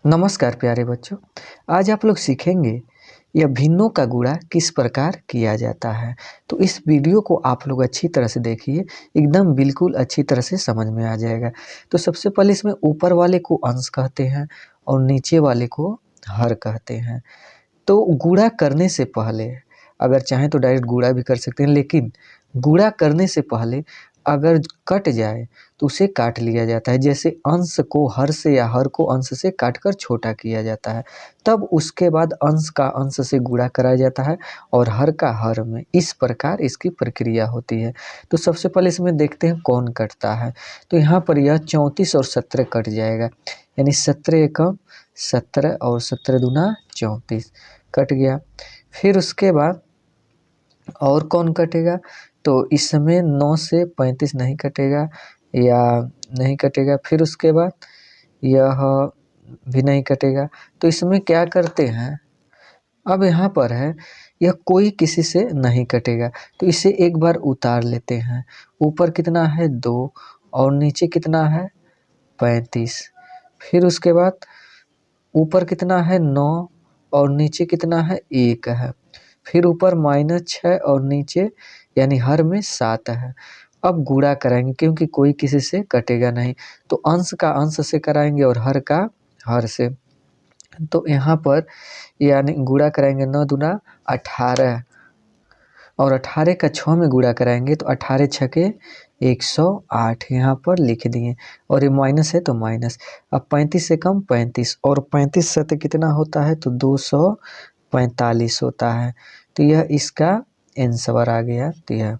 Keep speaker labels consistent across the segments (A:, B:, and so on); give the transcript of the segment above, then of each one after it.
A: नमस्कार प्यारे बच्चों। आज आप लोग सीखेंगे यह भिन्नों का गुणा किस प्रकार किया जाता है। तो इस वीडियो को आप लोग अच्छी तरह से देखिए, एकदम बिल्कुल अच्छी तरह से समझ में आ जाएगा। तो सबसे पहले इसमें ऊपर वाले को अंश कहते हैं और नीचे वाले को हर कहते हैं। तो गुणा करने से पहले अगर चाहें तो डायरेक्ट गुणा भी कर सकते हैं, लेकिन गुणा करने से पहले अगर कट जाए तो उसे काट लिया जाता है। जैसे अंश को हर से या हर को अंश से काटकर छोटा किया जाता है, तब उसके बाद अंश का अंश से गुणा कराया जाता है और हर का हर में। इस प्रकार इसकी प्रक्रिया होती है। तो सबसे पहले इसमें देखते हैं कौन कटता है। तो यहाँ पर यह 34 और 17 कट जाएगा, यानी 17 एकम 17 और 17 दूना 34 कट गया। फिर उसके बाद और कौन कटेगा, तो इसमें 9 से 35 नहीं कटेगा या नहीं कटेगा। फिर उसके बाद यह भी नहीं कटेगा। तो इसमें क्या करते हैं, अब यहाँ पर है यह कोई किसी से नहीं कटेगा, तो इसे एक बार उतार लेते हैं। ऊपर कितना है 2 और नीचे कितना है 35। फिर उसके बाद ऊपर कितना है 9 और नीचे कितना है 1 है। फिर ऊपर -6 और नीचे यानी हर में 7 है। अब गुणा कराएंगे क्योंकि कोई किसी से कटेगा नहीं, तो अंश का अंश से कराएंगे और हर का हर से। तो यहाँ पर यानी गुणा कराएंगे 9 दूना 18 और 18 का 6 में गुणा कराएंगे तो 18 छके 108 यहाँ पर लिख दिए। और ये माइनस है तो माइनस। अब 35 से कम 35 और 35 सते कितना होता है, तो 245 होता है। तो यह इसका आंसर आ गया। तो यह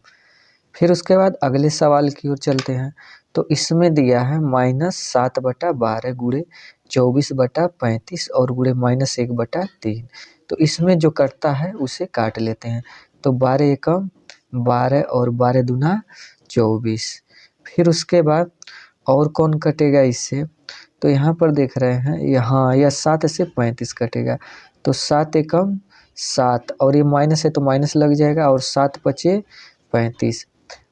A: फिर उसके बाद अगले सवाल की ओर चलते हैं। तो इसमें दिया है -7/12 गुणे 24/35 और गुणे -1/3। तो इसमें जो कटता है उसे काट लेते हैं। तो 12 एकम 12 और 12 दूना 24। फिर उसके बाद और कौन कटेगा इससे, तो यहाँ पर देख रहे हैं यहाँ यह 7 से 35 कटेगा। तो 7 एकम 7 और ये माइनस है तो माइनस लग जाएगा और 7 पचे 35।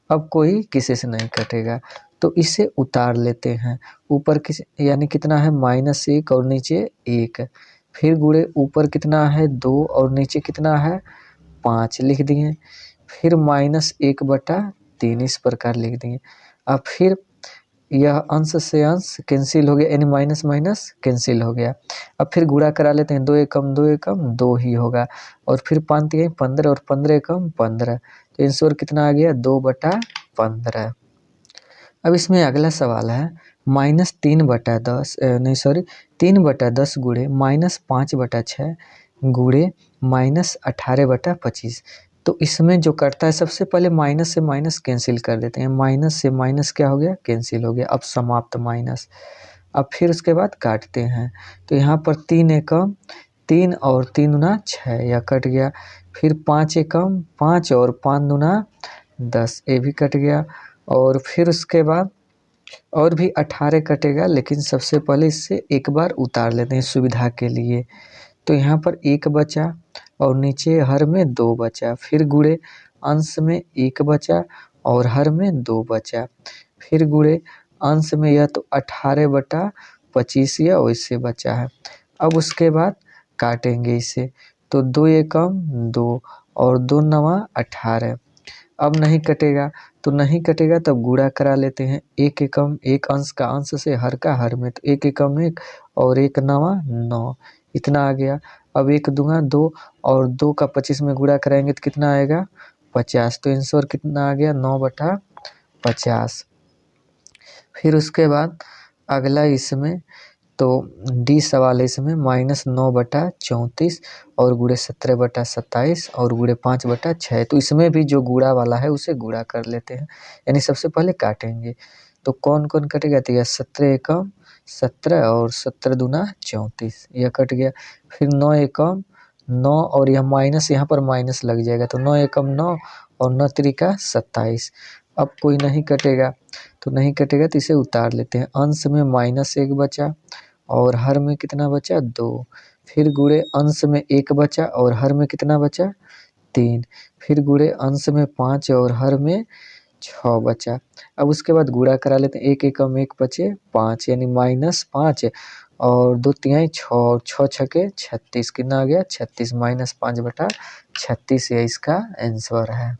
A: अब कोई किसी से नहीं कटेगा, तो इसे उतार लेते हैं। ऊपर किस यानी कितना है -1 और नीचे 1। फिर गुणे ऊपर कितना है 2 और नीचे कितना है 5 लिख दिए। फिर -1/3 इस प्रकार लिख दिए। अब फिर यह अंश से अंश कैंसिल हो गया, यानी माइनस माइनस कैंसिल हो गया। अब फिर गुणा करा लेते हैं। 2 एकम 2 एकम 2 ही होगा और फिर 5 15 और 15 एकम 15। तो आंसर कितना आ गया 2/15। अब इसमें अगला सवाल है -3/10 नहीं सॉरी 3/10 गुणे -5/6 गुणे -18/25। तो इसमें जो कटता है सबसे पहले माइनस से माइनस कैंसिल कर देते हैं। माइनस से माइनस क्या हो गया, कैंसिल हो गया। अब समाप्त माइनस। अब फिर उसके बाद काटते हैं। तो यहाँ पर 3 एकम 3 और 3 दूना 6 यह कट गया। फिर 5 एकम 5 और 5 दूना 10 ये भी कट गया। और फिर उसके बाद और भी 18 कटेगा, लेकिन सबसे पहले इससे एक बार उतार लेते हैं सुविधा के लिए। तो यहाँ पर 1 बचा और नीचे हर में 2 बचा। फिर गुणे अंश में 1 बचा और हर में 2 बचा। फिर गुणे अंश में यह तो 18/25 या वैसे बचा है। अब उसके बाद काटेंगे इसे। तो 2 एकम 2 और 2 नवा 18। अब नहीं कटेगा, तो नहीं कटेगा तब गुणा करा लेते हैं। 1 एकम 1 अंश का अंश से हर का हर में, तो 1 एकम 1 और 1 नवा 9 इतना आ गया। अब 1 दूना 2 और 2 का 25 में गुणा कराएंगे तो कितना आएगा 50। तो आंसर कितना आ गया 9/50। फिर उसके बाद अगला इसमें तो डी सवाल है इसमें -9/34 और गुणे 17/27 और गुणे 5/6। तो इसमें भी जो गुणा वाला है उसे गुणा कर लेते हैं, यानी सबसे पहले काटेंगे। तो कौन कौन कटेगा, तो यह 17 एकम 17 और 17 दूना 34 यह कट गया। फिर 9 एकम 9 और यह माइनस यहाँ पर माइनस लग जाएगा, तो 9 एकम 9 और 9 त्रिका 27। अब कोई नहीं कटेगा, तो नहीं कटेगा तो इसे उतार लेते हैं। अंश में -1 बचा और हर में कितना बचा 2। फिर गुणे अंश में 1 बचा और हर में कितना बचा 3। फिर गुणे अंश में 5 और हर में 6 बचा। अब उसके बाद गुणा करा लेते हैं। 1 एकम 1 बचे 5 यानी -5 और 2 तिहाई 6, 6 छके 36 कितना आ गया 36 -5/36 ये इसका आंसर है।